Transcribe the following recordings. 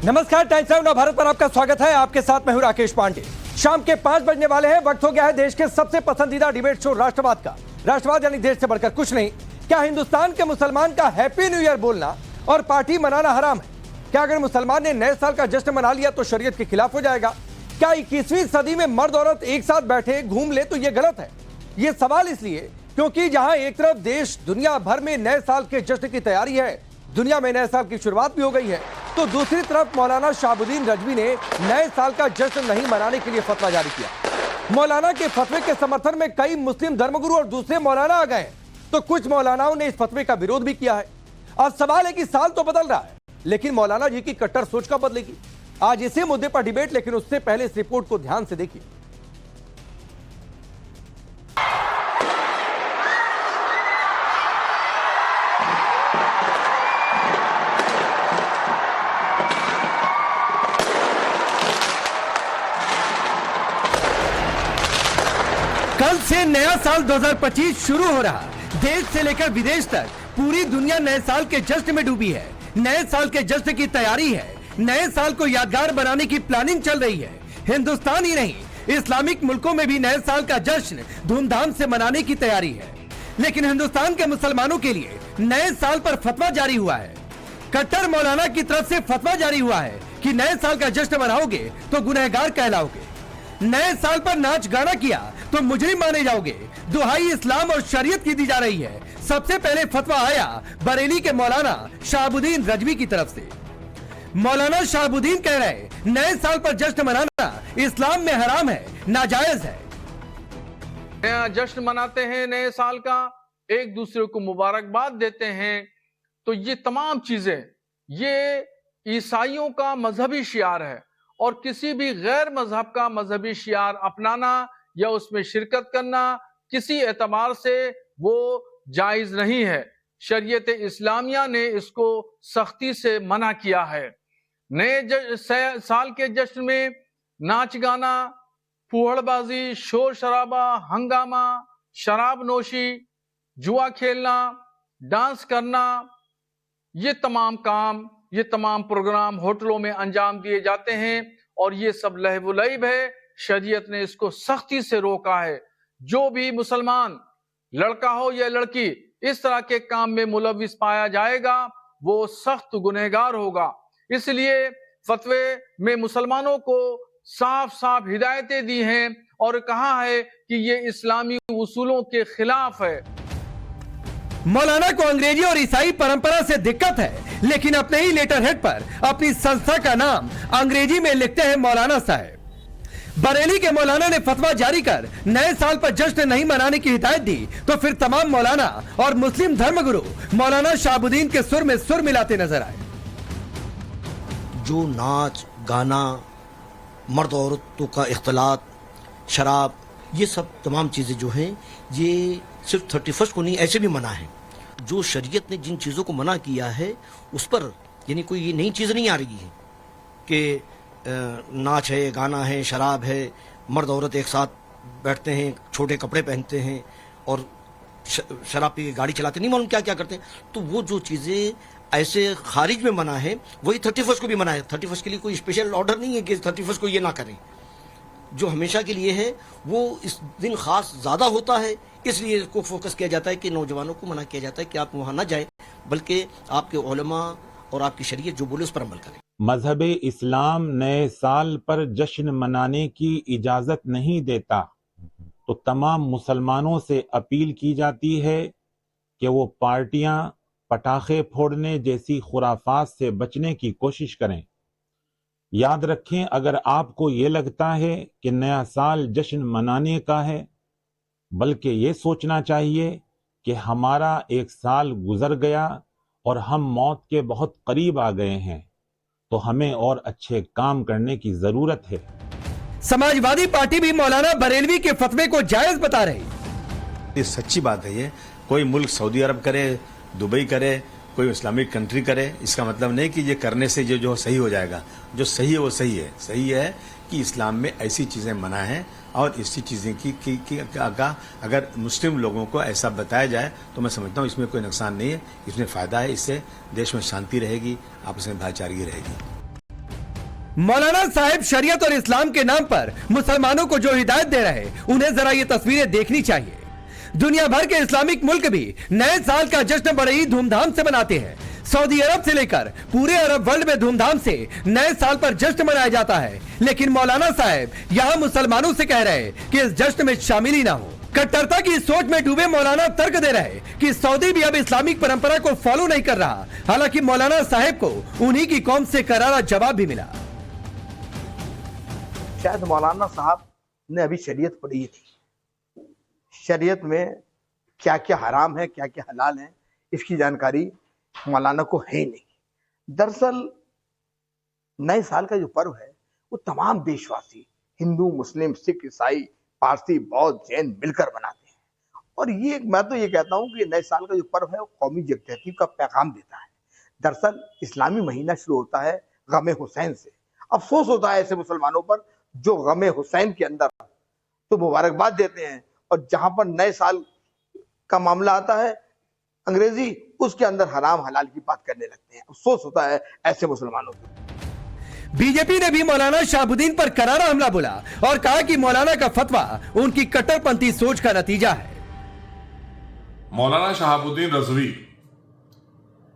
नमस्कार, times now Bharat पर आपका स्वागत है। आपके साथ मैं हूं राकेश पांडे। शाम के 5 बजने वाले हैं। वक्त हो गया है देश के सबसे पसंदीदा डिबेट शो राष्ट्रवाद का। राष्ट्रवाद यानी देश से बढ़कर कुछ नहीं। क्या हिंदुस्तान के मुसलमान का हैप्पी न्यू ईयर बोलना और पार्टी मनाना हराम है? क्या अगर मुसलमान ने नए साल का जश्न मना लिया तो शरीयत के खिलाफ हो जाएगा? क्या 21वीं सदी में मर्द औरत एक साथ बैठे घूम ले तो यह गलत है? ये सवाल इसलिए क्योंकि जहां एक तरफ देश दुनिया भर में नए साल के जश्न की तैयारी है, दुनिया में नए साल की शुरुआत भी हो गई है, तो दूसरी तरफ मौलाना शहाबुद्दीन रजवी ने नए साल का जश्न नहीं मनाने के लिए फतवा जारी किया। मौलाना के फतवे के समर्थन में कई मुस्लिम धर्मगुरु और दूसरे मौलाना आ गए, तो कुछ मौलानाओं ने इस फतवे का विरोध भी किया है। अब सवाल है कि साल तो बदल रहा है, लेकिन मौलाना जी की कट्टर सोच कब बदलेगी? आज इसी मुद्दे पर डिबेट, लेकिन उससे पहले इस रिपोर्ट को ध्यान से देखिए। कल से नया साल 2025 शुरू हो रहा। देश से लेकर विदेश तक पूरी दुनिया नए साल के जश्न में डूबी है। नए साल के जश्न की तैयारी है। नए साल को यादगार बनाने की प्लानिंग चल रही है। हिंदुस्तान ही नहीं, इस्लामिक मुल्कों में भी नए साल का जश्न धूमधाम से मनाने की तैयारी है। लेकिन हिंदुस्तान के मुसलमानों के लिए नए साल पर फतवा जारी हुआ है। कट्टर मौलाना की तरफ से फतवा जारी हुआ है कि नए साल का जश्न मनाओगे तो गुनहगार कहलाओगे। नए साल पर नाच गाना किया तो मुजरिम माने जाओगे। दुहाई इस्लाम और शरीयत की दी जा रही है। सबसे पहले फतवा आया बरेली के मौलाना शहाबुद्दीन रजवी की तरफ से। मौलाना शहाबुद्दीन कह रहे नए साल पर जश्न मनाना इस्लाम में हराम है, नाजायज है। नया जश्न मनाते हैं नए साल का, एक दूसरे को मुबारकबाद देते हैं, तो ये तमाम चीजें ये ईसाइयों का मजहबी शियार है और किसी भी गैर मजहब का मजहबी शियार अपनाना या उसमें शिरकत करना किसी एतबार से वो जायज नहीं है। शरीयत इस्लामिया ने इसको सख्ती से मना किया है। नए साल के जश्न में नाच गाना, फूहड़बाजी, शोर शराबा, हंगामा, शराब नोशी, जुआ खेलना, डांस करना, ये तमाम काम, ये तमाम प्रोग्राम होटलों में अंजाम दिए जाते हैं और ये सब लहव-व-लईब है। शरीयत ने इसको सख्ती से रोका है। जो भी मुसलमान लड़का हो या लड़की इस तरह के काम में मुलविस पाया जाएगा वो सख्त गुनहगार होगा। इसलिए फतवे में मुसलमानों को साफ साफ हिदायतें दी हैं और कहा है कि ये इस्लामी उसूलों के खिलाफ है। मौलाना को अंग्रेजी और ईसाई परंपरा से दिक्कत है, लेकिन अपने ही लेटर हेड पर अपनी संस्था का नाम अंग्रेजी में लिखते हैं मौलाना साहब। बरेली के मौलाना ने फतवा जारी कर नए साल पर जश्न नहीं मनाने की हिदायत दी, तो फिर तमाम मौलाना और मुस्लिम धर्मगुरु मौलाना शहाबुद्दीन के सुर में सुर मिलाते नजर आए। जो नाच गाना, मर्द औरतों का इख्तलात, शराब, ये सब तमाम चीज़ें जो हैं ये सिर्फ 31 को नहीं ऐसे भी मना है। जो शरीयत ने जिन चीज़ों को मना किया है उस पर यानी कोई ये नई चीज़ नहीं आ रही है कि नाच है, गाना है, शराब है, मर्द औरत एक साथ बैठते हैं, छोटे कपड़े पहनते हैं और शराब पी के गाड़ी चलाते, नहीं मालूम क्या क्या करते हैं। तो वो जो चीज़ें ऐसे खारिज में मना है वही 31 को भी मना है। 31 के लिए कोई स्पेशल ऑर्डर नहीं है कि 31 को ये ना करें। जो हमेशा के लिए है वो इस दिन खास ज़्यादा होता है, इसलिए इसको फोकस किया जाता है कि नौजवानों को मना किया जाता है कि आप वहाँ ना जाएं, बल्कि आपके उलमा और आपकी शरीयत जो बोले उस पर अमल करें। मजहब इस्लाम नए साल पर जश्न मनाने की इजाज़त नहीं देता, तो तमाम मुसलमानों से अपील की जाती है कि वो पार्टियां पटाखे फोड़ने जैसी खुराफात से बचने की कोशिश करें। याद रखें, अगर आपको ये लगता है कि नया साल जश्न मनाने का है, बल्कि ये सोचना चाहिए कि हमारा एक साल गुजर गया और हम मौत के बहुत करीब आ गए हैं, तो हमें और अच्छे काम करने की जरूरत है। समाजवादी पार्टी भी मौलाना बरेलवी के फतवे को जायज बता रही। ये सच्ची बात है। ये कोई मुल्क सऊदी अरब करे, दुबई करे, कोई इस्लामिक कंट्री करे, इसका मतलब नहीं कि ये करने से जो सही हो जाएगा। जो सही है वो सही है। सही है कि इस्लाम में ऐसी चीज़ें मना है और इसी चीज़ें की अगर मुस्लिम लोगों को ऐसा बताया जाए तो मैं समझता हूँ इसमें कोई नुकसान नहीं है, इसमें फ़ायदा है। इससे देश में शांति रहेगी, आपस में भाईचारगी रहेगी। मौलाना साहब शरीयत और इस्लाम के नाम पर मुसलमानों को जो हिदायत दे रहे हैं, उन्हें जरा ये तस्वीरें देखनी चाहिए। दुनिया भर के इस्लामिक मुल्क भी नए साल का जश्न बड़े ही धूमधाम से मनाते हैं। सऊदी अरब से लेकर पूरे अरब वर्ल्ड में धूमधाम से नए साल पर जश्न मनाया जाता है, लेकिन मौलाना साहब यहाँ मुसलमानों से कह रहे हैं कि इस जश्न में शामिल ही ना हो। कट्टरता की सोच में डूबे मौलाना तर्क दे रहे कि सऊदी भी अब इस्लामिक परंपरा को फॉलो नहीं कर रहा। हालांकि मौलाना साहब को उन्हीं की कौम से करारा जवाब भी मिला। शायद मौलाना साहब ने अभी शरीयत पढ़ी थी। शरीयत में क्या क्या हराम है, क्या क्या हलाल है, इसकी जानकारी मौलाना को है ही नहीं। दरअसल नए साल का जो पर्व है वो तमाम देशवासी, हिंदू, मुस्लिम, सिख, ईसाई, पारसी, बौद्ध, जैन मिलकर मनाते हैं। और ये मैं तो ये कहता हूँ कि नए साल का जो पर्व है वो कौमी यकजहती का पैगाम देता है। दरअसल इस्लामी महीना शुरू होता है गमे हुसैन से। अफसोस होता है ऐसे मुसलमानों पर जो गमे हुसैन के अंदर तो मुबारकबाद देते हैं, और जहां पर नए साल का मामला आता है अंग्रेजी, उसके अंदर हराम हलाल की बात करने लगते हैं। अफसोस होता है ऐसे मुसलमानों को। बीजेपी ने भी मौलाना शहाबुद्दीन पर करारा हमला बोला और कहा कि मौलाना का फतवा उनकी कट्टरपंथी सोच का नतीजा है। मौलाना शहाबुद्दीन रज़वी,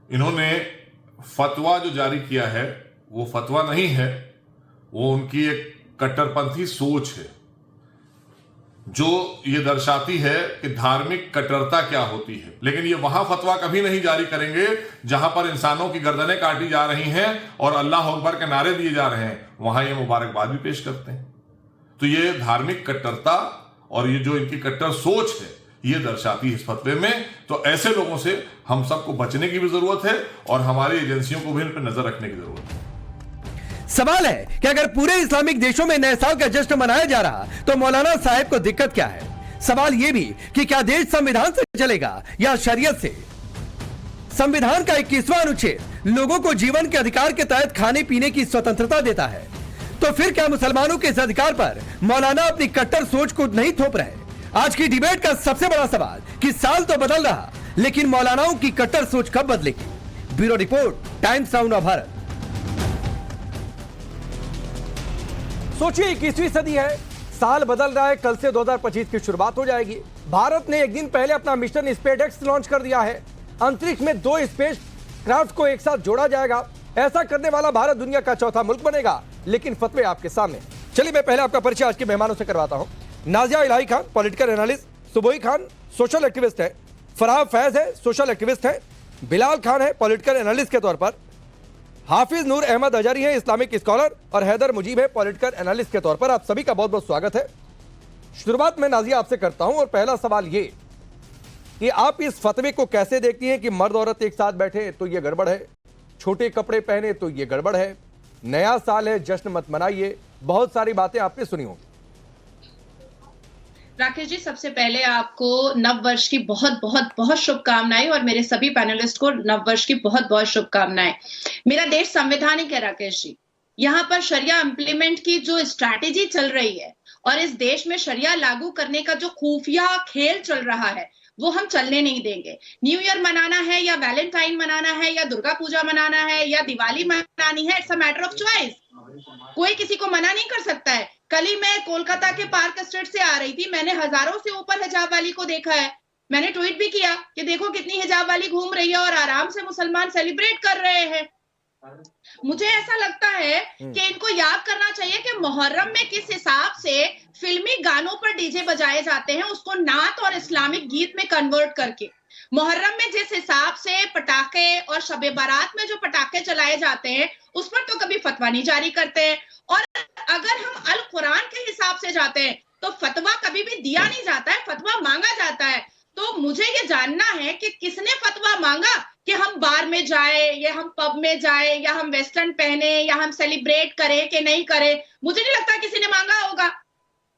इन्होंने फतवा जो जारी किया है वो फतवा नहीं है, वो उनकी एक कट्टरपंथी सोच है जो ये दर्शाती है कि धार्मिक कट्टरता क्या होती है। लेकिन ये वहां फतवा कभी नहीं जारी करेंगे जहां पर इंसानों की गर्दनें काटी जा रही हैं और अल्लाह अकबर के नारे दिए जा रहे हैं, वहां ये मुबारकबाद भी पेश करते हैं। तो ये धार्मिक कट्टरता और ये जो इनकी कट्टर सोच है ये दर्शाती है इस फतवे में। तो ऐसे लोगों से हम सबको बचने की भी जरूरत है और हमारी एजेंसियों को भी इन पर नजर रखने की जरूरत है। सवाल है कि अगर पूरे इस्लामिक देशों में नए साल का जश्न मनाया जा रहा तो मौलाना साहब को दिक्कत क्या है। सवाल यह भी कि क्या देश संविधान से चलेगा या शरीयत से। संविधान का 21वां अनुच्छेद लोगों को जीवन के अधिकार के तहत खाने पीने की स्वतंत्रता देता है, तो फिर क्या मुसलमानों के इस अधिकार पर मौलाना अपनी कट्टर सोच को नहीं थोप रहे। आज की डिबेट का सबसे बड़ा सवाल कि साल तो बदल रहा, लेकिन मौलानाओं की कट्टर सोच कब बदलेगी। Bureau report, times now Bharat. सोचिए 21वीं सदी है, साल बदल रहा है, कल से 2025 की शुरुआत हो जाएगी। भारत ने एक दिन पहले अपना मिशन स्पेसएक्स लॉन्च कर दिया है। अंतरिक्ष में 2 स्पेस क्राफ्ट को एक साथ जोड़ा जाएगा। ऐसा करने वाला भारत दुनिया का चौथा मुल्क बनेगा। लेकिन फतवे आपके सामने। चलिए मैं पहले आपका परिचय आज के मेहमानों से करवाता हूं। Nazia Elahi Khan, political analyst, Subuhi Khan social activist है, फराह फैज है, सोशल एक्टिविस्ट है, बिलाल खान है पॉलिटिकल एनालिस्ट के तौर पर, हाफिज नूर अहमद अजहरी है इस्लामिक स्कॉलर, और हैदर मुजीब है पॉलिटिकल एनालिस्ट के तौर पर। आप सभी का बहुत बहुत स्वागत है। शुरुआत में नाजिया आपसे करता हूं और पहला सवाल ये कि आप इस फतवे को कैसे देखती हैं कि मर्द औरत एक साथ बैठे तो ये गड़बड़ है, छोटे कपड़े पहने तो ये गड़बड़ है, नया साल है जश्न मत मनाइए, बहुत सारी बातें आपने सुनी होंगी। राकेश जी, सबसे पहले आपको नव वर्ष की बहुत बहुत बहुत शुभकामनाएं और मेरे सभी पैनलिस्ट को नव वर्ष की बहुत बहुत शुभकामनाएं। मेरा देश संवैधानिक है राकेश जी। यहाँ पर शरिया इम्प्लीमेंट की जो स्ट्रैटेजी चल रही है और इस देश में शरिया लागू करने का जो खुफिया खेल चल रहा है वो हम चलने नहीं देंगे। न्यू ईयर मनाना है या वैलेंटाइन मनाना है या दुर्गा पूजा मनाना है या दिवाली मनानी है, it's a matter of choice. कोई किसी को मना नहीं कर सकता है। कल ही मैं कोलकाता के पार्क स्ट्रीट से आ रही थी, मैंने हजारों से ऊपर हिजाब वाली को देखा है। मैंने ट्वीट भी किया कि देखो कितनी हिजाब वाली घूम रही है और आराम से मुसलमान सेलिब्रेट कर रहे हैं। मुझे ऐसा लगता है कि इनको याद करना चाहिए कि मुहर्रम में किस हिसाब से फिल्मी गानों पर डीजे बजाए जाते हैं, उसको नात और इस्लामिक गीत में कन्वर्ट करके। मुहर्रम में जिस हिसाब से पटाखे और शबे बारात में जो पटाखे चलाए जाते हैं उस पर तो कभी फतवा नहीं जारी करते हैं। और अगर हम अल कुरान के हिसाब से जाते हैं तो फतवा कभी भी दिया नहीं जाता है, फतवा मांगा जाता है। तो मुझे ये जानना है कि किसने फतवा मांगा कि हम बार में जाए या हम पब में जाए या हम वेस्टर्न पहने या हम सेलिब्रेट करें कि नहीं करें। मुझे नहीं लगता किसी ने मांगा होगा।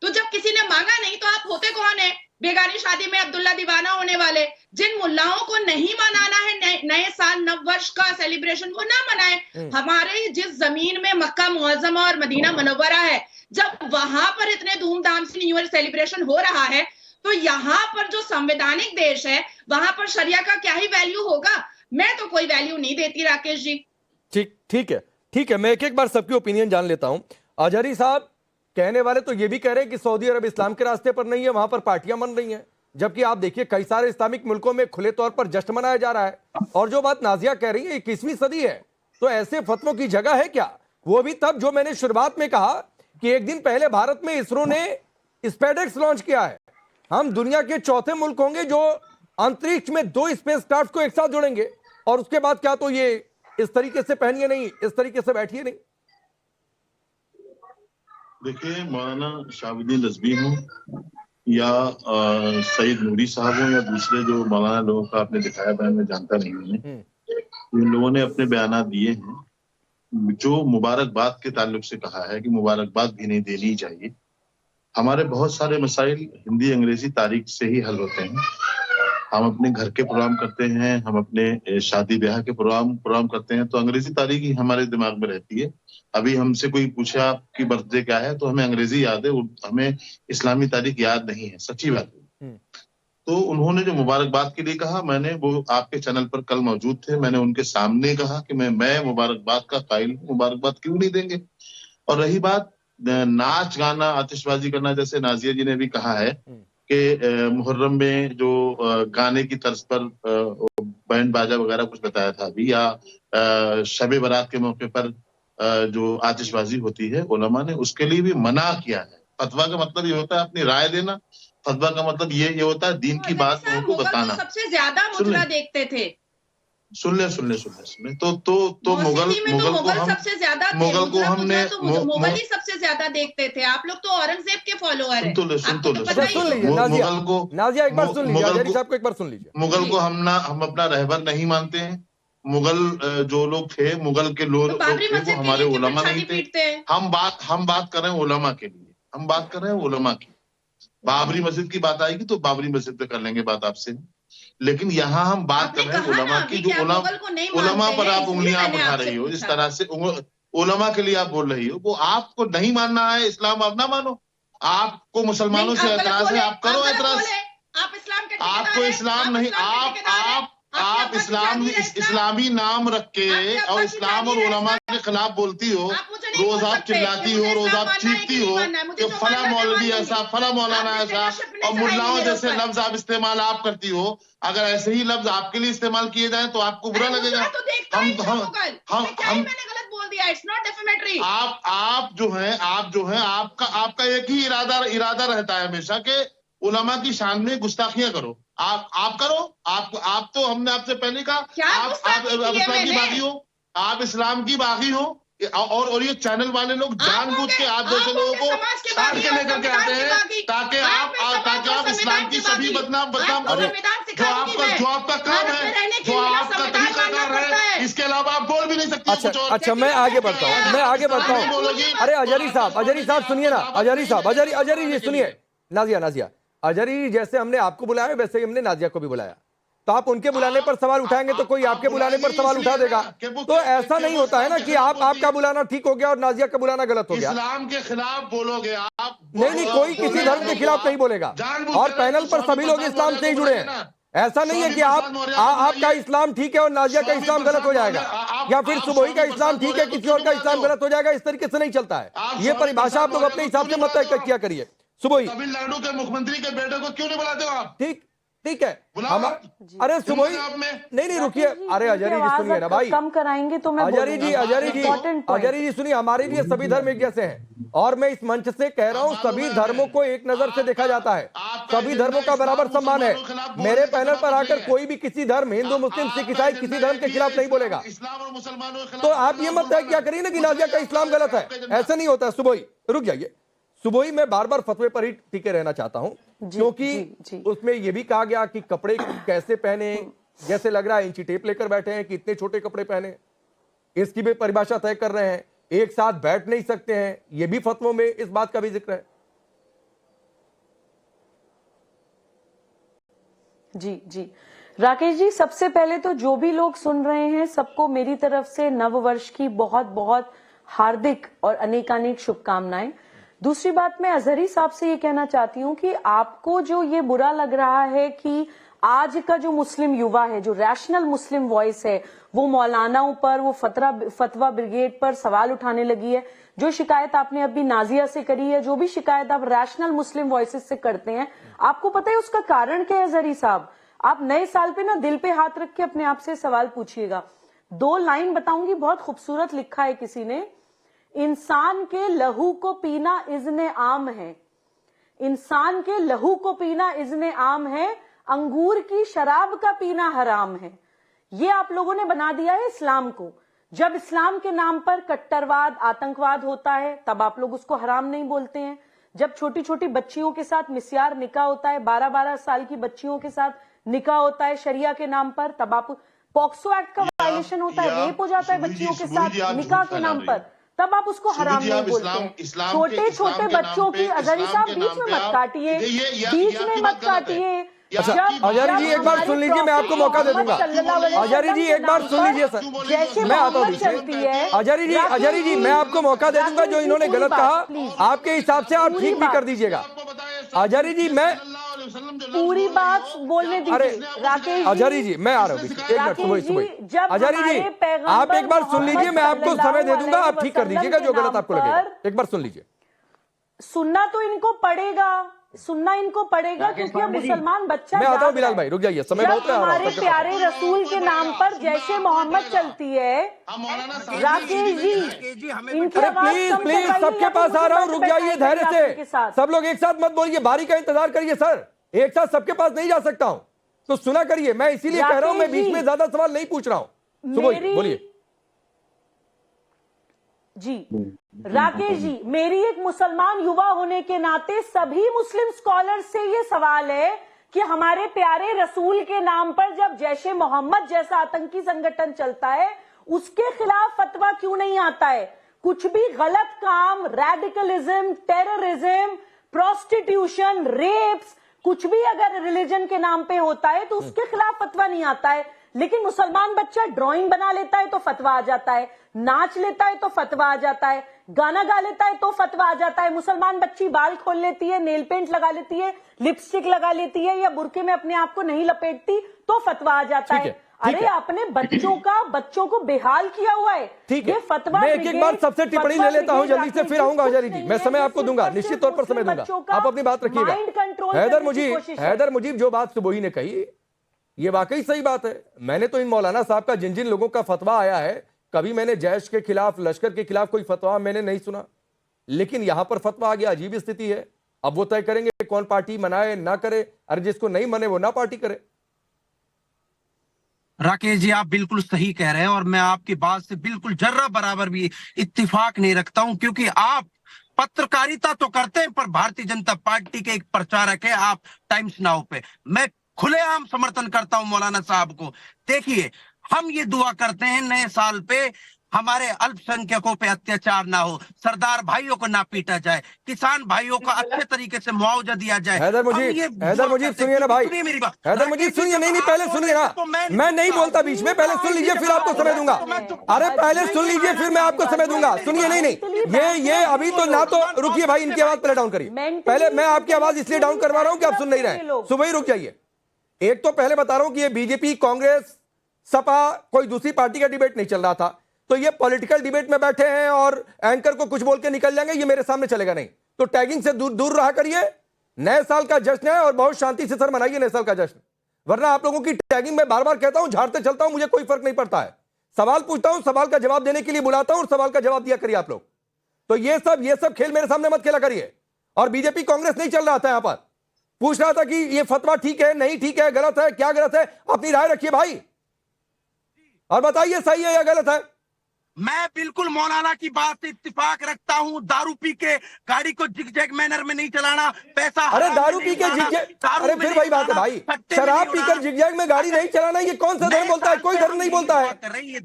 तो जब किसी ने मांगा नहीं तो आप होते कौन है? बेगानी शादी में अब्दुल्ला दीवाना होने वाले। जिन मुल्लाओं को नहीं मनाना है नए साल नव वर्ष का सेलिब्रेशन, वो ना मनाए। हमारे जिस जमीन में मक्का मुअज्जमा और मदीना मुनव्वरा है, जब वहां पर इतने धूमधाम से न्यू ईयर सेलिब्रेशन हो रहा है तो यहाँ पर जो संवैधानिक देश है वहां पर शरिया का क्या ही वैल्यू होगा। मैं तो कोई वैल्यू नहीं देती राकेश जी। ठीक है, ठीक है, मैं एक एक बार सबकी ओपिनियन जान लेता हूं। अजहरी साहब, कहने वाले तो ये भी कह रहे हैं कि सऊदी अरब इस्लाम के रास्ते पर नहीं है, वहां पर पार्टियां बन रही हैं, जबकि आप देखिए कई सारे इस्लामिक मुल्कों में खुले तौर पर जश्न मनाया जा रहा है। और जो बात नाजिया कह रही है 21वीं सदी है, तो ऐसे फतवों की जगह है क्या? वो भी तब जो मैंने शुरुआत में कहा कि एक दिन पहले भारत में इसरो ने स्पेसएक्स लॉन्च किया है। हम दुनिया के चौथे मुल्क होंगे जो अंतरिक्ष में 2 स्पेसक्राफ्ट को एक साथ जोड़ेंगे, और उसके बाद क्या तो ये इस तरीके से पहनिए नहीं, इस तरीके से बैठिए नहीं। देखिए, मौलाना शहाबुद्दीन रज़वी हो या सईद नूरी साहब हो या दूसरे जो मौलाना लोगों का आपने दिखाया बयान, मैं जानता नहीं हूँ, इन लोगों ने अपने बयान दिए हैं जो मुबारकबाद के ताल्लुक से कहा है कि मुबारकबाद भी नहीं देनी चाहिए। हमारे बहुत सारे मसाइल हिंदी अंग्रेजी तारीख से ही हल होते हैं। हम अपने घर के प्रोग्राम करते हैं, हम अपने शादी ब्याह के प्रोग्राम करते हैं, तो अंग्रेजी तारीख ही हमारे दिमाग में रहती है। अभी हमसे कोई पूछा आपकी बर्थडे क्या है, तो हमें अंग्रेजी याद है, हमें इस्लामी तारीख याद नहीं है। सच्ची बात है। तो उन्होंने जो मुबारकबाद के लिए कहा, मैंने वो आपके चैनल पर कल मौजूद थे, मैंने उनके सामने कहा कि मैं मुबारकबाद का कायल हूँ, मुबारकबाद क्यों नहीं देंगे। और रही बात नाच गाना आतिशबाजी करना, जैसे नाजिया जी ने भी कहा है कि मुहर्रम में जो गाने की तर्ज पर बैंड बाजा वगैरह कुछ बताया था अभी, या शबे बारात के मौके पर जो आतिशबाजी होती है, उलमा ने उसके लिए भी मना किया है। फतवा का मतलब ये होता है अपनी राय देना, फतवा का मतलब ये होता है दीन की बात लोगों को बताना। सबसे ज्यादा मुजरा देखते थे। सुन ले तो मुगल को हमने मुगल ही सबसे ज्यादा देखते थे। आप लोग तो औरंगजेब के फॉलोअर हैं। सुन लीजिए नाजिया, एक बार सुन लीजिए, अजहरी साहब को एक बार सुन लीजिए। मुगल को हम अपना रहबर नहीं मानते हैं। मुगल जो लोग थे, मुगल के लोग हमारे उलमा नहीं थे। हम बात कर रहे हैं उलमा के लिए, हम बात कर रहे हैं उलमा की। बाबरी मस्जिद की बात आएगी तो बाबरी मस्जिद पे कर लेंगे बात आपसे, लेकिन यहाँ हम बात कर रहे हैं उलमा की। जो उलमा पर आप उंगलियां उठा रही हो, जिस तरह से उलमा के लिए आप बोल रही हो, वो आपको नहीं मानना है इस्लाम, आप ना मानो। आपको मुसलमानों से एतराज है, आप करो एतराज। आपको इस्लाम नहीं, आप इस्लामी नाम रख के और इस्लाम और उलमा के खिलाफ बोलती हो, रोज आप चिल्लाती हो, रोज आप चीखती हो कि फला मौलवी ऐसा, फला मौलाना ऐसा, और मुल्लाओं जैसे लफ्ज आप इस्तेमाल आप करती हो। अगर ऐसे ही लफ्ज आपके लिए इस्तेमाल किए जाएं तो आपको बुरा लगेगा। आप जो है आपका एक ही इरादा रहता है हमेशा के उलमा की शान में गुस्ताखियां करो। आप करो, आप तो हमने आपसे पहले कहा आप इस्लाम की बागी हो, आप इस्लाम की बागी हो। और ये चैनल वाले लोग जानबूझ के आप जैसे लोगों को साथ के लेकर के आते हैं ताकि आप इस्लाम की सभी बदनाम करो। जो आपका काम है, जो आपका तरीकाकार है, इसके अलावा आप बोल भी नहीं सकते। अच्छा मैं आगे बढ़ता हूँ। अरे अजहरी साहब सुनिए ना, अजहरी जी सुनिए। नाजिया, अजहरी जैसे हमने आपको बुलाया वैसे ही हमने नाजिया को भी बुलाया, तो आप उनके बुलाने पर सवाल उठाएंगे तो कोई आपके बुलाने पर सवाल उठा देगा। तो ऐसा नहीं होता है ना कि आपका बुलाना ठीक हो गया और नाजिया का बुलाना गलत हो गया। इस्लाम के खिलाफ बोलोगे आप? नहीं, कोई किसी धर्म के खिलाफ नहीं बोलेगा। और पैनल पर सभी लोग इस्लाम से ही जुड़े हैं। ऐसा नहीं है कि आपका इस्लाम ठीक है और नाजिया का इस्लाम गलत हो जाएगा, या फिर सुबोही का इस्लाम ठीक है किसी और का इस्लाम गलत हो जाएगा। इस तरीके से नहीं चलता है। ये परिभाषा आप लोग अपने हिसाब से मत तय किया करिए। सुबोही, तमिलनाडु के मुख्यमंत्री के बेटे को क्यों नहीं बुलाते हो आप? ठीक है। अरे सुबोही नहीं रुकिए। अरे अजहरी जी सुनिए ना भाई, कम कराएंगे तो मैं अजहरी जी सुनिए, हमारे लिए सभी धर्म एक जैसे हैं और मैं इस मंच से कह रहा हूं सभी धर्मों को एक नजर से देखा जाता है, सभी धर्मों का बराबर सम्मान है। मेरे पैनल पर आकर कोई भी किसी धर्म, हिंदू मुस्लिम सिख ईसाई, किसी धर्म के खिलाफ नहीं बोलेगा। तो आप ये मत तय क्या करिए ना कि नाजिया का इस्लाम गलत है, ऐसा नहीं होता है। सुबोही रुक जाइए। सुबोही मैं बार बार फतवे पर ही टिके रहना चाहता हूं, क्योंकि उसमें यह भी कहा गया कि कपड़े कैसे पहने, जैसे लग रहा है इंची टेप लेकर बैठे हैं कि इतने छोटे कपड़े पहने, इसकी भी परिभाषा तय कर रहे हैं। एक साथ बैठ नहीं सकते हैं, यह भी फतवों में इस बात का भी जिक्र है। जी राकेश जी, सबसे पहले तो जो भी लोग सुन रहे हैं सबको मेरी तरफ से नववर्ष की बहुत बहुत हार्दिक और अनेकानेक शुभकामनाएं। दूसरी बात, मैं अजहरी साहब से ये कहना चाहती हूँ कि आपको जो ये बुरा लग रहा है कि आज का जो मुस्लिम युवा है, जो रैशनल मुस्लिम वॉइस है, वो मौलानाओं पर, वो फतवा ब्रिगेड पर सवाल उठाने लगी है। जो शिकायत आपने अभी नाजिया से करी है, जो भी शिकायत आप रैशनल मुस्लिम वॉइसेस से करते हैं, आपको पता है उसका कारण क्या है जरी साहब? आप नए साल पे ना दिल पे हाथ रख के अपने आप से सवाल पूछिएगा। 2 लाइन बताऊंगी, बहुत खूबसूरत लिखा है किसी ने, इंसान के लहू को पीना इज़्ने आम है, इंसान के लहू को पीना इज़्ने आम है, अंगूर की शराब का पीना हराम है। ये आप लोगों ने बना दिया है इस्लाम को। जब इस्लाम के नाम पर कट्टरवाद, आतंकवाद होता है, तब आप लोग उसको हराम नहीं बोलते हैं। जब छोटी छोटी बच्चियों के साथ मिस्यार निकाह होता है, 12-12 साल की बच्चियों के साथ निकाह होता है शरिया के नाम पर, तब आप पॉक्सो एक्ट का वायलेशन होता है, रेप हो जाता है बच्चियों के साथ निकाह के नाम पर, तब आप उसको हराम नहीं बोलते हैं। छोटे छोटे बच्चों की, अजहरी साहब बीच में मत काटिए, बीच में मत काटिए। अच्छा अजहरी जी एक बार सुन लीजिए, मैं आपको मौका दे दूंगा। अजहरी जी एक बार सुन लीजिए सर, मैं आता हूँ बीच। अजहरी जी मैं आपको मौका दे दूंगा, जो इन्होंने गलत कहा आपके हिसाब से आप ठीक भी कर दीजिएगा। अजहरी जी मैं पूरी बात बोलने दीजिए राकेश। अजहरी जी मैं आ रहा हूँ, एक मिनट सुबह। अजहरी जी आप एक बार सुन लीजिए, मैं आपको समय दे दूंगा, आप ठीक कर दीजिएगा जो गलत आपको लगेगा। एक बार सुन लीजिए। सुनना तो इनको पड़ेगा, सुनना इनको पड़ेगा, क्योंकि अब मुसलमान बच्चा, मैं आता हूँ बिलाल भाई, रुक जाइए, समय बहुत है। हमारे प्यारे रसूल के नाम पर जैसे मोहम्मद चलती है, राकेश जी इनकी प्लीज सबके पास आ रहा हूँ, रुक जाइए धैर्य से, सब लोग एक साथ मत बोलिए, बारी का इंतजार करिए सर, एक साथ सबके पास नहीं जा सकता हूँ, तो सुना करिए। मैं इसीलिए कह रहा हूँ, मैं बीच में ज्यादा सवाल नहीं पूछ रहा हूँ। बोलिए जी। राकेश जी, मेरी एक मुसलमान युवा होने के नाते सभी मुस्लिम स्कॉलर्स से ये सवाल है कि हमारे प्यारे रसूल के नाम पर जब जैशे मोहम्मद जैसा आतंकी संगठन चलता है, उसके खिलाफ फतवा क्यों नहीं आता है? कुछ भी गलत काम, रेडिकलिज्म, टेररिज्म, प्रोस्टिट्यूशन, रेप्स, कुछ भी अगर रिलीजन के नाम पे होता है तो उसके खिलाफ फतवा नहीं आता है। लेकिन मुसलमान बच्चा ड्राइंग बना लेता है तो फतवा आ जाता है, नाच लेता है तो फतवा आ जाता है, गाना गा लेता है तो फतवा आ जाता है। मुसलमान बच्ची बाल खोल लेती है, नेल पेंट लगा लेती है, लिपस्टिक लगा लेती है, या बुरके में अपने आप को नहीं लपेटती तो फतवा आ जाता है। अरे आपने बच्चों को बेहाल किया हुआ है। ठीक है, फतवा मैं एक बार सबसे टिप्पणी ले लेता हूं, जल्दी से फिर आऊंगा अजहरी जी, मैं समय आपको दूंगा, निश्चित तौर पर समय दूंगा, आप अपनी बात रखिएगा। हैदर मुजीब जो बात सुबोही ने कही, ये वाकई सही बात है। मैंने तो इन मौलाना साहब का जिन जिन लोगों का फतवा आया है, कभी मैंने जैश के खिलाफ, लश्कर के खिलाफ कोई फतवा मैंने नहीं सुना, लेकिन यहां पर फतवा आ गया। अजीब स्थिति है। अब वो तय करेंगे कौन पार्टी मनाए ना करे। अरे जिसको नहीं मने वो ना पार्टी करे। राकेश जी आप बिल्कुल सही कह रहे हैं, और मैं आपकी बात से बिल्कुल जर्रा बराबर भी इत्तिफाक नहीं रखता हूं, क्योंकि आप पत्रकारिता तो करते हैं पर भारतीय जनता पार्टी के एक प्रचारक है आप टाइम्स नाउ पे। मैं खुलेआम समर्थन करता हूं मौलाना साहब को। देखिए, हम ये दुआ करते हैं नए साल पे हमारे अल्पसंख्यकों पे अत्याचार ना हो, सरदार भाइयों को ना पीटा जाए, किसान भाइयों को अच्छे तरीके से मुआवजा दिया जाए। हैदर मुजीब सुनिए ना भाई, हैदर मुजीब सुनिए। नहीं पहले सुनिए ना, मैं नहीं बोलता बीच में, पहले सुन लीजिए फिर आपको समय दूंगा। अरे पहले सुन लीजिए फिर मैं आपको समय दूंगा। सुनिए, नहीं ये अभी तो ना, तो रुकिए भाई, इनकी आवाज पहले डाउन करिए। पहले मैं आपकी आवाज इसलिए डाउन करवा रहा हूँ कि आप सुन नहीं रहे। सुबह ही रुक जाइए। एक तो पहले बता रहा हूं कि ये बीजेपी, कांग्रेस, सपा, कोई दूसरी पार्टी का डिबेट नहीं चल रहा था, तो ये पॉलिटिकल डिबेट में बैठे हैं और एंकर को कुछ बोल के निकल जाएंगे, ये मेरे सामने चलेगा नहीं। तो टैगिंग से दूर रहा करिए। नए साल का जश्न है और बहुत शांति से सर मनाइए नए साल का जश्न, वरना आप लोगों की टैगिंग में बार बार कहता हूं, झाड़ते चलता हूं, मुझे कोई फर्क नहीं पड़ता है। सवाल पूछता हूं, सवाल का जवाब देने के लिए बुलाता हूं और सवाल का जवाब दिया करिए आप लोग। तो ये सब खेल मेरे सामने मत खेला करिए। और बीजेपी कांग्रेस नहीं चल रहा था, यहां पर पूछ रहा था कि ये फतवा ठीक है, नहीं ठीक है, गलत है, क्या गलत है, अपनी राय रखिए भाई और बताइए सही है या गलत है। मैं बिल्कुल मौलाना की बात से इत्तिफाक रखता हूं। दारू पी के गाड़ी को जिगजैग मैनर में नहीं चलाना, पैसा, अरे दारू पी के जिगजैग, अरे फिर वही बात है भाई, शराब पीकर जिगजैग में गाड़ी नहीं चलाना, ये कौन सा धर्म बोलता है? कोई धर्म नहीं बोलता है। ये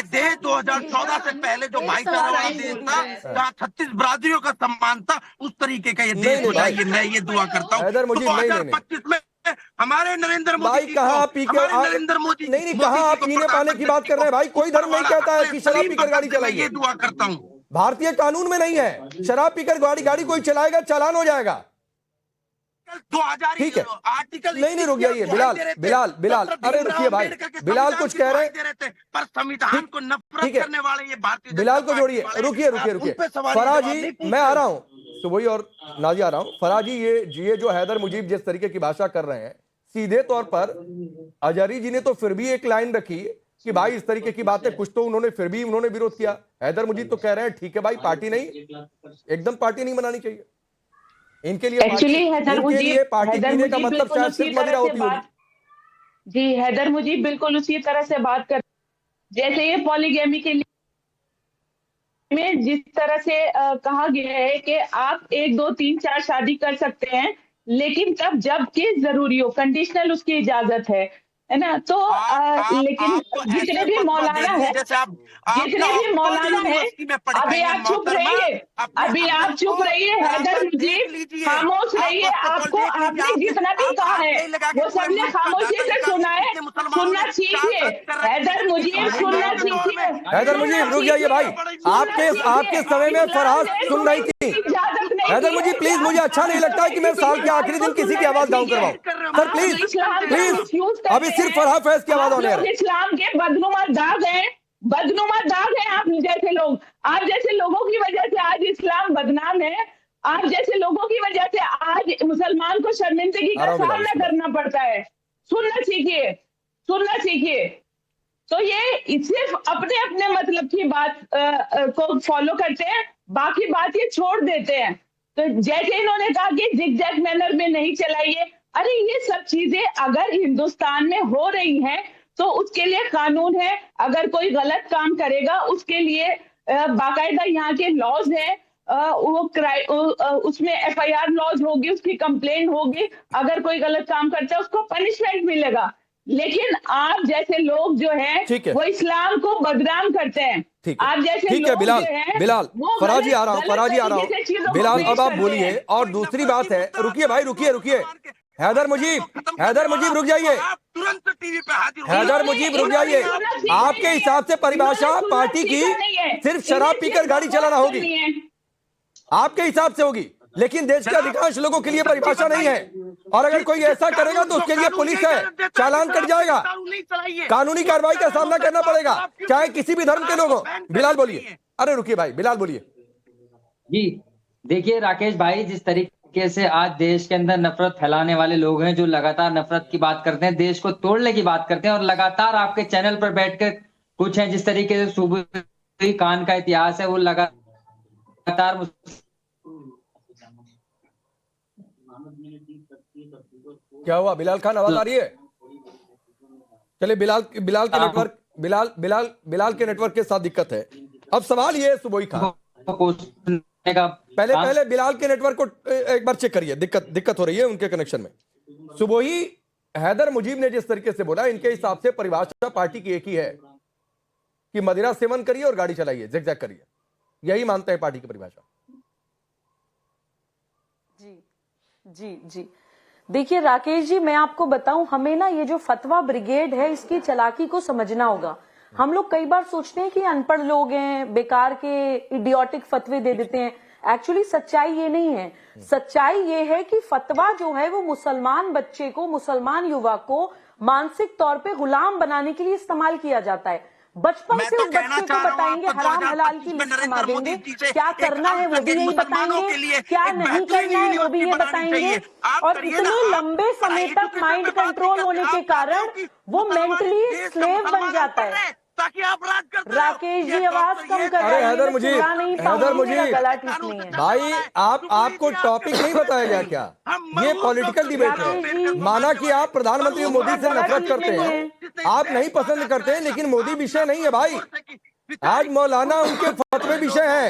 देश 2014 से पहले जो भाईचारा वाला देश था, जहाँ 36 बरादरियों का सम्मान था, उस तरीके का ये देश हो जाए, मैं ये दुआ करता हूँ। 2025 में हमारे नरेंद्र मोदी कहा पी के, नरेंद्र मोदी नहीं कहा आप पीने पाने की बात कर रहे हैं भाई। कोई धर्म नहीं कहता है कि शराब पीकर गाड़ी चलाइए। ये दुआ करता हूँ, भारतीय कानून में नहीं है शराब पीकर गाड़ी कोई चलाएगा चालान हो जाएगा। ठीक है, आर्टिकल नहीं रुक जाइए बिलाल, अरे रुकिए भाई, बिलाल कुछ कह रहे हैं पर संविधान को नफरत करने वाले ये भारतीय बिलाल को जोड़िए, रुकिए फराजी, मैं आ रहा हूं, सुबोई और नाजी आ रहा हूं। फराजी, ये जो हैदर मुजीब जिस तरीके की भाषा कर रहे हैं, सीधे तौर पर अजहरी जी ने तो फिर भी एक लाइन रखी कि भाई इस तरीके की बातें कुछ तो उन्होंने विरोध किया। हैदर मुजीब तो कह रहे हैं ठीक है भाई, पार्टी नहीं, एकदम पार्टी नहीं बनानी चाहिए इनके लिए। पार्टी पीने का मतलब शायद सिर्फ मदिरा होती होगी। जी, हैदर मुजीब बिल्कुल उसी तरह से बात कर, जैसे ये पॉलीगैमी के लिए में जिस तरह से कहा गया है कि आप 1, 2, 3, 4 शादी कर सकते हैं, लेकिन तब जब के जरूरी हो, कंडीशनल उसकी इजाजत है ना। तो लेकिन जितने भी मौलाना है, अभी आप चुप रहिए, हैदर मुजीब खामोश रहिए। आपने जितना भी कहा है वो सबने खामोशी से सुना है, सुनना सीखिए हैदर मुजीब, सुनना सीखिए। हैदर मुजीब रुक जाइए भाई, आपके समय में फरहाद सुन रही थी। हैदर मुजीब प्लीज, मुझे अच्छा नहीं लगता है कि मैं साल के आखिरी दिन किसी की आवाज डाउन करवाऊं। सर प्लीज, अभी सिर्फ फरहाद फैज की आवाज होने है। इस्लाम के बदनुमा दाग हैं आप जैसे लोग, आप जैसे लोगों की वजह से आज इस्लाम बदनाम है। आप जैसे लोगों की वजह से आज मुसलमान को शर्मिंदगी का सामना करना पड़ता है। सुनना सीखिए। तो ये सिर्फ अपने मतलब की बात को फॉलो करते हैं, बाकी बात ये छोड़ देते हैं। तो जैसे इन्होंने कहा कि जिग-जैग मैनर में नहीं चलाइए, अरे ये सब चीजें अगर हिंदुस्तान में हो रही हैं तो उसके लिए कानून है। अगर कोई गलत काम करेगा उसके लिए बाकायदा यहाँ के लॉज है, उसमें FIR लॉज होगी, उसकी कंप्लेंट होगी। अगर कोई गलत काम करता है उसको पनिशमेंट मिलेगा। लेकिन आप जैसे लोग जो हैं वो इस्लाम को बदनाम करते हैं। आप जैसे लोग बिलाल, फराजी आ रहा हूँ बिलाल, अब आप बोलिए। और दूसरी बात है, रुकिए भाई, रुकिए हैदर मुजीब रुक जाइए, तुरंत टीवी पे हाजिर हैदर मुजीब रुक जाइए। आपके हिसाब से परिभाषा पार्टी की सिर्फ शराब पीकर गाड़ी चलाना होगी, आपके हिसाब से होगी, लेकिन देश के अधिकांश लोगों के लिए परिभाषा नहीं है। और अगर कोई ऐसा करेगा तो उसके लिए पुलिस है, चालान कट जाएगा, कानूनी कार्रवाई का सामना करना पड़ेगा, चाहे किसी भी धर्म के लोग हो। बिलाल बोलिए, अरे रुकिए भाई, बिलाल बोलिए। जी देखिए राकेश भाई, जिस तरीके से आज देश के अंदर नफरत फैलाने वाले लोग हैं, जो लगातार नफरत की बात करते हैं, देश को तोड़ने की बात करते हैं, और लगातार आपके चैनल पर बैठकर कुछ हैं जिस तरीके से सूबे कान का इतिहास है, वो लगातार क्या हुआ बिलाल खान, आवाज आ रही है? चलिए, बिलाल के नेटवर्क के साथ दिक्कत है। अब सवाल ये है सुबोई खान, पहले बिलाल के नेटवर्क को एक बार चेक करिए, दिक्कत हो रही है उनके कनेक्शन में। सुबोही, हैदर मुजीब ने जिस तरीके से बोला, इनके हिसाब से परिभाषा पार्टी की एक ही है कि मदिरा सेवन करिए और गाड़ी चलाइए, जिग-जैग करिए, यही मानते हैं पार्टी की परिभाषा। जी देखिए राकेश जी, मैं आपको बताऊं, हमें ना ये जो फतवा ब्रिगेड है इसकी चालाकी को समझना होगा। हम लोग कई बार सोचते हैं कि अनपढ़ लोग हैं, बेकार के इडियोटिक फतवे दे देते हैं। एक्चुअली सच्चाई ये नहीं है। सच्चाई ये है कि फतवा जो है वो मुसलमान बच्चे को, मुसलमान युवा को मानसिक तौर पे गुलाम बनाने के लिए इस्तेमाल किया जाता है। बचपन से उस बच्चे को बताएंगे हराम हलाल की लिस्ट बना देंगे, क्या करना है वो भी यही बताएंगे, क्या नहीं करना है वो भी ये बताएंगे। और इतने लंबे समय तक माइंड कंट्रोल होने के कारण वो मेंटली स्लेव बन जाता है। ताकि आप राज करते राकेश जी आवाज कम कर रहे हैं, हैदर मुजीब भाई, आपको टॉपिक नहीं बताया गया क्या? ये पॉलिटिकल डिबेट है। माना कि आप प्रधानमंत्री मोदी से नफरत करते हैं, आप नहीं पसंद करते हैं, लेकिन मोदी विषय नहीं है भाई। आज मौलाना उनके फतवे विषय हैं,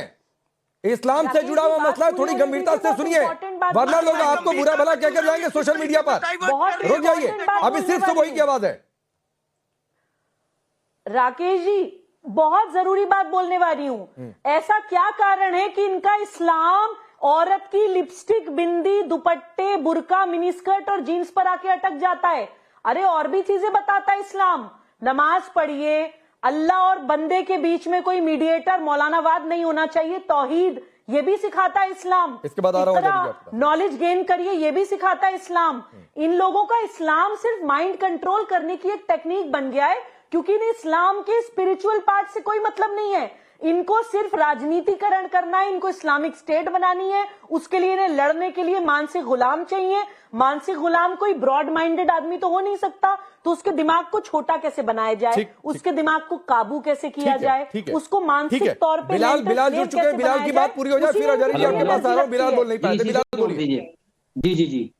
इस्लाम से जुड़ा हुआ मसला, थोड़ी गंभीरता से सुनिए, वरना लोग आपको बुरा भला कहकर जाएंगे सोशल मीडिया पर। रुक जाइए, अभी सिर्फ वही की आवाज है। राकेश जी, बहुत जरूरी बात बोलने वाली हूं। ऐसा क्या कारण है कि इनका इस्लाम औरत की लिपस्टिक, बिंदी, दुपट्टे, बुर्का, मिनीस्कर्ट और जीन्स पर आके अटक जाता है? अरे और भी चीजें बताता है इस्लाम। नमाज पढ़िए, अल्लाह और बंदे के बीच में कोई मीडिएटर, मौलानावाद नहीं होना चाहिए, तौहीद, ये भी सिखाता है इस्लाम। इसके बाद आ रहा हूं जल्दी आपके पास। नॉलेज गेन करिए, ये भी सिखाता है इस्लाम। इन लोगों का इस्लाम सिर्फ माइंड कंट्रोल करने की एक टेक्निक बन गया है, क्योंकि इन्हें इस्लाम के स्पिरिचुअल पार्ट से कोई मतलब नहीं है। इनको सिर्फ राजनीतिकरण करना है, इनको इस्लामिक स्टेट बनानी है, उसके लिए इन्हें लड़ने के लिए मानसिक गुलाम चाहिए। मानसिक गुलाम कोई ब्रॉड माइंडेड आदमी तो हो नहीं सकता, तो उसके दिमाग को छोटा कैसे बनाया जाए, उसके दिमाग को काबू कैसे किया जाए, उसको मानसिक तौर पे बिलाल जुड़ चुके हैं, बिलाल की बात पूरी हो जाए फिर अजहरी जी आपके पास आ रहा हूं। बिलाल बोल नहीं पाए थे, बिलाल बोलिए। जी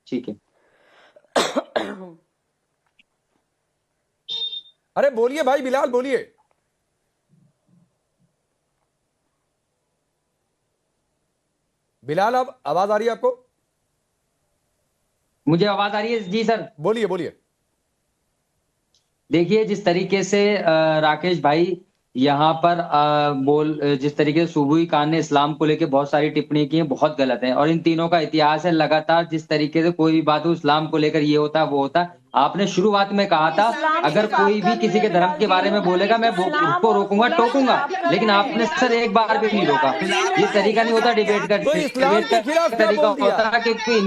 ठीक है। अरे बोलिए भाई, बिलाल बोलिए। बिलाल, अब आवाज आ रही है आपको? मुझे आवाज आ रही है जी सर। बोलिए बोलिए। देखिए, जिस तरीके से राकेश भाई यहाँ पर जिस तरीके से सूबुई खान ने इस्लाम को लेकर बहुत सारी टिप्पणी की है, बहुत गलत है। और इन तीनों का इतिहास है, लगातार जिस तरीके से कोई भी बात हो इस्लाम को लेकर ये होता वो होता। आपने शुरुआत में कहा था अगर कोई भी किसी के धर्म के बारे में बोलेगा मैं उसको रोकूंगा, टोकूंगा, लेकिन आपने सर एक बार भी नहीं रोका। ये तरीका नहीं होता डिबेट का। डिबेट का तरीका होता है कि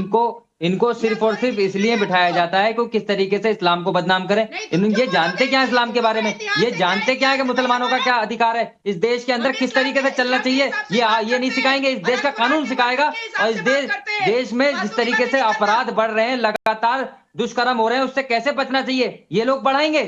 इनको सिर्फ और सिर्फ इसलिए बिठाया जाता है कि किस तरीके से इस्लाम को बदनाम करें। ये जानते क्या है इस्लाम के बारे में? ये जानते क्या है कि मुसलमानों का क्या अधिकार है, इस देश के अंदर किस तरीके से चलना चाहिए? ये नहीं सिखाएंगे, इस देश का कानून सिखाएगा। और इस देश में जिस तरीके से अपराध बढ़ रहे हैं, लगातार दुष्कर्म हो रहे हैं, उससे कैसे बचना चाहिए ये लोग बढ़ाएंगे।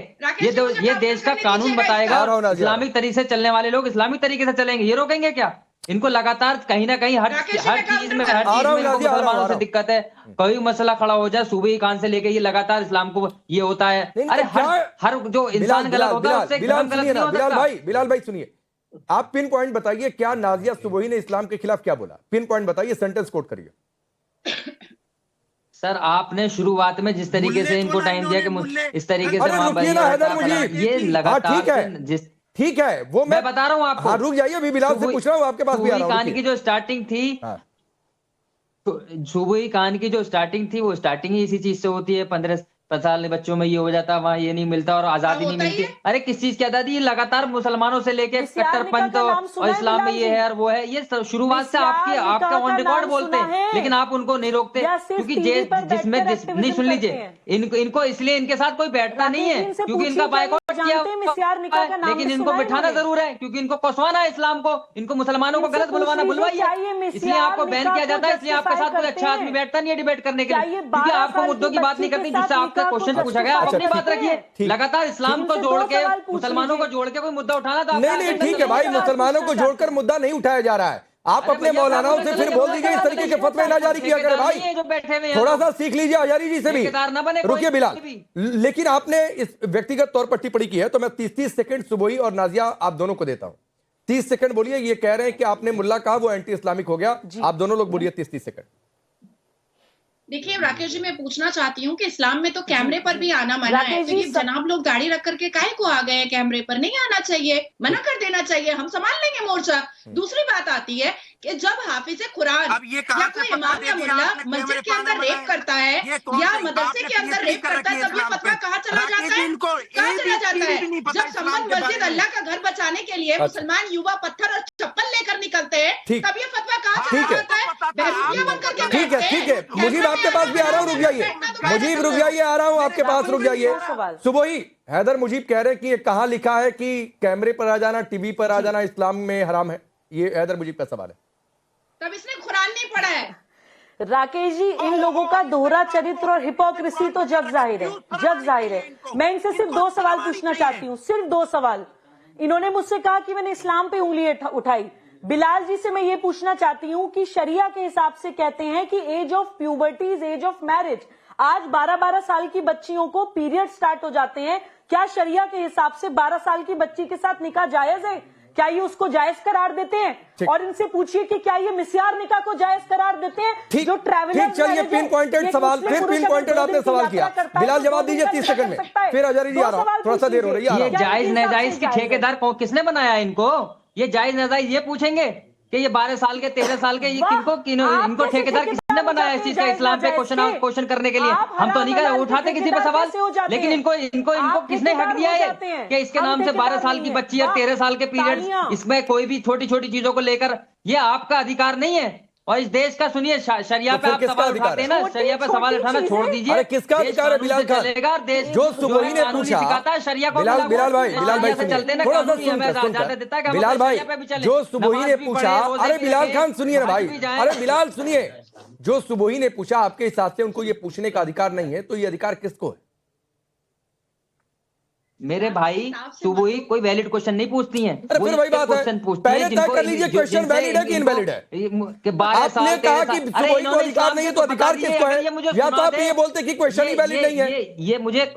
ये देश का कानून बताएगा। इस्लामिक तरीके से चलने वाले लोग इस्लामिक तरीके से चलेंगे, ये रोकेंगे क्या? इनको लगातार कहीं ना कहीं हर चीज में मुसलमानों से दिक्कत है। कोई मसला खड़ा हो जाए सूबी खान से लेके ये लगातार इस्लाम को ये होता है। अरे हर जो इंसान गलत होता है उससे गलत नहीं हो सकता। बिलाल भाई सुनिए, आप पिन पॉइंट बताइए, क्या नाजिया सुबोही ने इस्लाम के खिलाफ क्या बोला? पिन पॉइंट बताइए, सेंटेंस कोट करिए। सर आपने शुरुआत में जिस तरीके से इनको टाइम दिया कि इस तरीके से ये लगातार ठीक है, वो मैं बता रहा हूँ आपको। हाँ, रुक जाइए, अभी बिलाल से पूछ रहा हूँ, आपके पास भी आ रहा हूँ। खान की जो स्टार्टिंग थी, सूबुई खान की जो स्टार्टिंग थी वो स्टार्टिंग ही इसी चीज से होती है। 15 साल बच्चों में ये हो जाता, वहाँ ये नहीं मिलता और आजादी नहीं मिलती। अरे किस चीज की आजादी? ये लगातार मुसलमानों से लेके कट्टरपंथ और इस्लाम में ये है और वो है, ये शुरुआत से आपका ऑन रिकॉर्ड बोलते हैं, लेकिन आप उनको नहीं रोकते क्योंकि जिसमें नहीं सुन लीजिए इनको इसलिए इनके साथ कोई बैठता नहीं है क्योंकि इनका बाइकआउट किया, लेकिन इनको बिठाना जरूर है क्योंकि इनको कसवाना है इस्लाम को, इनको मुसलमानों को गलत बुलवाइए, इसलिए आपको बैन किया जाता है। इसलिए आपके साथ कोई अच्छा आदमी बैठता नहीं है डिबेट करने के लिए, क्योंकि आपको मुद्दों की बात नहीं करनी जिससे आपका क्वेश्चन पूछा गया। आप अपनी बात रखिए। लगातार इस्लाम को जोड़ के मुसलमानों को जोड़ के कोई मुद्दा उठाना था। नहीं ठीक है भाई, मुसलमानों को जोड़कर मुद्दा नहीं उठाया जा रहा है। आप अपने मौलानाओं से फिर बोल दीजिए इस तरीके के फतवे ना जारी किया करें भाई, जो बैठे हुए थोड़ा सा सीख लीजिए अजहरी जी से भी। रुकिए बिलाल, लेकिन आपने इस व्यक्तिगत तौर पर टिप्पणी की है तो मैं 30 सेकंड सुबोही और नाजिया आप दोनों को देता हूं। 30 सेकंड बोलिए। ये कह रहे हैं कि आपने मुल्ला कहा वो एंटी इस्लामिक हो गया, आप दोनों लोग बोलिए 30 सेकंड। देखिए राकेश जी, मैं पूछना चाहती हूँ कि इस्लाम में तो कैमरे पर भी आना मना है, तो ये जनाब लोग दाढ़ी रख करके काहे को आ गए? कैमरे पर नहीं आना चाहिए, मना कर देना चाहिए, हम संभाल लेंगे मोर्चा। दूसरी बात आती है कि जब हाफिज कुरान या कोई इमाम या मुल्ला मस्जिद के अंदर रेप करता है या मदरसे के अंदर रेप करता है, तब ये फतवा कहाँ चला जाता है? कहाँ चला जाता है? जब संबंध मस्जिद अल्लाह का घर बचाने के लिए मुसलमान युवा पत्थर और चप्पल लेकर निकलते हैं, तब ये फतवा कहाँ चला जाता है? ठीक है, मुझे आपके पास भी आ रहा हूँ, रुक जाइए मुजीब, रुक जाइए, आ रहा हूँ आपके पास, रुक जाइए। सुबोही, हैदर मुजीब कह रहे हैं कि ये कहाँ लिखा है कि कैमरे पर आ जाना, टीवी पर आ जाना इस्लाम में हराम है? ये हैदर मुजीब का सवाल है। तब इसने कुरान नहीं पढ़ा है। राकेश जी, इन लोगों का दोहरा चरित्र और हिपोक्रेसी तो जग जाहिर है, जग जाहिर है। मैं इनसे सिर्फ 2 सवाल पूछना चाहती हूँ, सिर्फ 2 सवाल। इन्होंने मुझसे कहा कि मैंने इस्लाम पे उंगली उठाई। बिलाल जी से मैं ये पूछना चाहती हूँ कि शरिया के हिसाब से कहते हैं कि age of puberty is age of marriage. आज 12-12 साल की बच्चियों को पीरियड स्टार्ट हो जाते हैं। क्या शरिया के हिसाब से 12 साल की बच्ची के साथ निकाह जायज है? क्या ये उसको जायज करार देते हैं? और इनसे पूछिए कि क्या ये मिस्यार निकाह को जायज करार देते हैं? जो ट्रैवलर, चलिए पिन पॉइंटेड सवाल, फिर पिन पॉइंटेड आपने सवाल किया। बिलाल जवाब दीजिए 30 सेकंड में, फिर अजहरी जी आ रहा हूं, थोड़ा सा देर हो रही है। ये जायज नाजायज की ठेकेदार किसने बनाया इनको? ये जायज नाजायज ये पूछेंगे कि ये 12 साल के 13 साल के इनको ठेकेदार किसने किसने बनाया इस चीज का इस्लाम पे क्वेश्चन करने के लिए? हम तो नहीं कर उठाते किसी पे सवाल, लेकिन इनको किसने हक दिया है कि इसके नाम से 12 साल की बच्ची और 13 साल के पीरियड्स, इसमें कोई भी छोटी छोटी चीजों को लेकर, ये आपका अधिकार नहीं है। और इस देश का सुनिए, शरिया पे आप सवाल उठाते हैं ना, शरिया पे सवाल उठाना छोड़ दीजिए। अरे किसका अधिकार है बिलाल खान? जो सुबोही ने पूछा, बिलाल भाई चलते ना, थोड़ा सा सुनकर, बिलाल भाई जो सुबोही ने पूछा, अरे बिलाल खान सुनिए ना भाई, अरे बिलाल सुनिए, जो सुबोही ने पूछा आपके हिसाब से उनको ये पूछने का अधिकार नहीं है, तो ये अधिकार किसको है? मेरे भाई सुबोही कोई वैलिड क्वेश्चन नहीं पूछती हैं। अरे फिर वही बात है, पहले तय कर लीजिए क्वेश्चन वैलिड है कि इनवैलिड है। आपने कहा कि सुबोही को अधिकार नहीं है, तो अधिकार किसको है? या तो आप ये बोलते कि क्वेश्चन ही वैलिड नहीं है। ये मुझे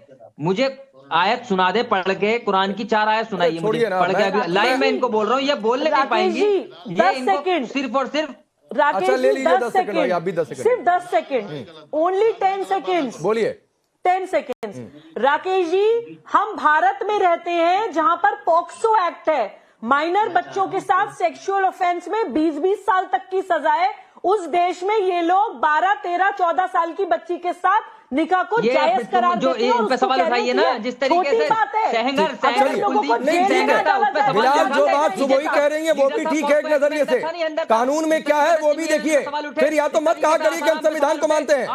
आयत सुना दे पढ़ के, कुरान की 4 आयत सुनाइए मुझे पढ़ के। अभी लाइव में इनको बोल रहा हूँ, ये बोलने नहीं पाएंगे, ये इनको सिर्फ और सिर्फ। अच्छा ले लीजिए 10 सेकंड, आप भी 10 सेकंड, सिर्फ 10 सेकंड, ओनली 10 सेकंड, बोलिए 10 सेकेंड्स। राकेश जी, हम भारत में रहते हैं जहां पर पॉक्सो एक्ट है, माइनर बच्चों के साथ सेक्सुअल ऑफेंस में 20-20 साल तक की सजा है। उस देश में ये लोग 12, 13, 14 साल की बच्ची के साथ निकाह को जायज करार देते हैं। इन पे सवाल उठाइए ना, जिस तरीके से बिलाल जो बात सुबोही कह रही है वो भी ठीक है एक नजरिए से, कानून में क्या है वो भी देखिए। फिर या तो मत कहा करिए कि हम संविधान को मानते हैं,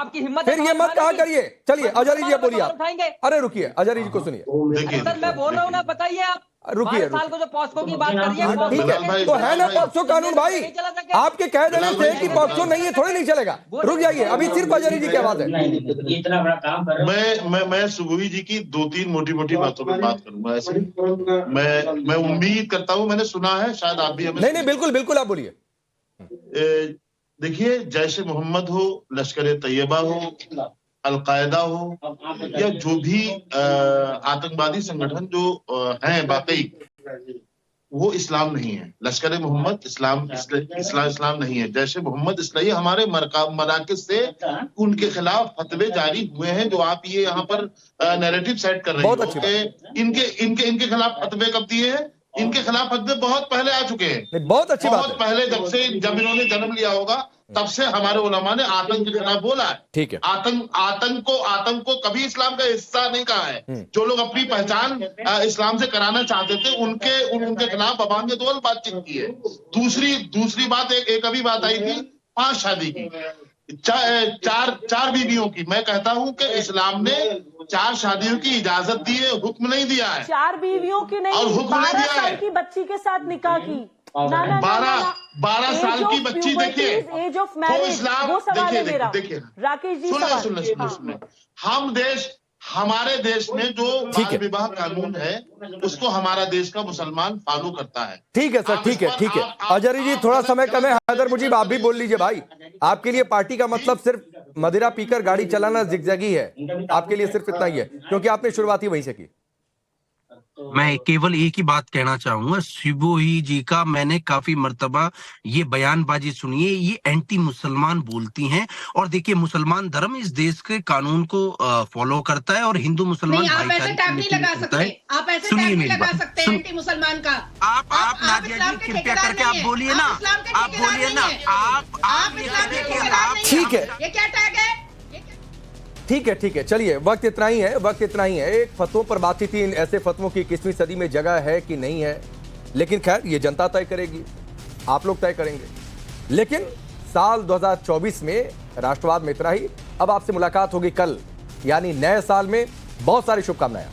फिर ये मत कहा करिए। चलिए अजहरी जी बोलिए आप। अरे रुकिए, अजहरी जी को सुनिए। मैं बोल रहा हूँ ना, बताइए आप। रुकिए, साल को जो पॉस्को की बात कर रही है, ठीक है तो है ना पॉक्सो कानून भाई। आपके कह देने से कि पॉक्सो नहीं है थोड़ी नहीं चलेगा। रुक जाइए, अभी सिर्फ अजहरी जी की आवाज है। इतना बड़ा काम कर रहा हूं। मैं सुबोही जी की 2-3 मोटी बातों पर बात करूंगा। ऐसे मैं उम्मीद करता हूं, मैंने सुना है, शायद आप भी हमें। नहीं बिल्कुल आप बोलिए। देखिए, जैश ए मोहम्मद हो, लश्कर ए तैयबा हो, अलकायदा हो, या जो भी आतंकवादी संगठन जो हैं वाकई, वो इस्लाम नहीं है। लश्कर ए मोहम्मद इस्लाम नहीं है। जैश ए मोहम्मद इसलिए हमारे मराकज से उनके खिलाफ फतवे जारी हुए हैं, जो आप ये यहाँ पर नैरेटिव सेट कर रहे हैं। इनके खिलाफ फतवे कब दिए हैं? इनके खिलाफ फतवे बहुत पहले आ चुके हैं। बहुत अच्छी बात है। बहुत पहले, जब इन्होंने जन्म लिया होगा तब से हमारे उलमा ने आतंक के खिलाफ बोला है। ठीक है, आतंक को कभी इस्लाम का हिस्सा नहीं कहा है। जो लोग अपनी पहचान इस्लाम से कराना चाहते थे, उनके खिलाफ अवाम दोल बातचीत की है। दूसरी बात, एक अभी बात आई थी 5 शादी की, 4 बीवियों की। मैं कहता हूं कि इस्लाम ने 4 शादियों की इजाजत दी है, हुक्म नहीं दिया है। 4 बीवियों की नहीं, और हुक्म नहीं 12 दिया साल है। की बच्ची के साथ निकाह की। 12 साल की बच्ची, देखिए एज ऑफ मैरिज, वो सवाल है मेरा। देखिए राकेश जी, सुनिए, हमारे देश में जो बाल विवाह कानून है, उसको हमारा देश का मुसलमान फॉलो करता है। ठीक है सर, ठीक है। अजहरी जी थोड़ा समय कम है। हैदर मुजीब आप भी बोल लीजिए भाई। आपके लिए पार्टी का मतलब सिर्फ मदिरा पीकर गाड़ी चलाना जिगजैगी है, आपके लिए सिर्फ इतना ही है, क्योंकि आपने शुरुआत ही वहीं से की। मैं केवल एक ही बात कहना चाहूंगा, सुबोही जी का मैंने काफी मर्तबा ये बयानबाजी सुनी है, ये एंटी मुसलमान बोलती हैं। और देखिए, मुसलमान धर्म इस देश के कानून को फॉलो करता है और हिंदू मुसलमान आप ऐसे टैग नहीं लगा सकते, आप ऐसे टैग नहीं लगा सकते एंटी मुसलमान का। आप नादिया जी कृपया करके आप बोलिए ना, आप बोलिए ना, आप ठीक है, ये क्या टैग है? ठीक है। चलिए, वक्त इतना ही है। एक फतवों पर बातचीत थी, ऐसे फतवों की 21वीं सदी में जगह है कि नहीं है, लेकिन खैर ये जनता तय करेगी, आप लोग तय करेंगे। लेकिन साल 2024 में राष्ट्रवाद में इतना ही। अब आपसे मुलाकात होगी कल, यानी नए साल में। बहुत सारी शुभकामनाएं।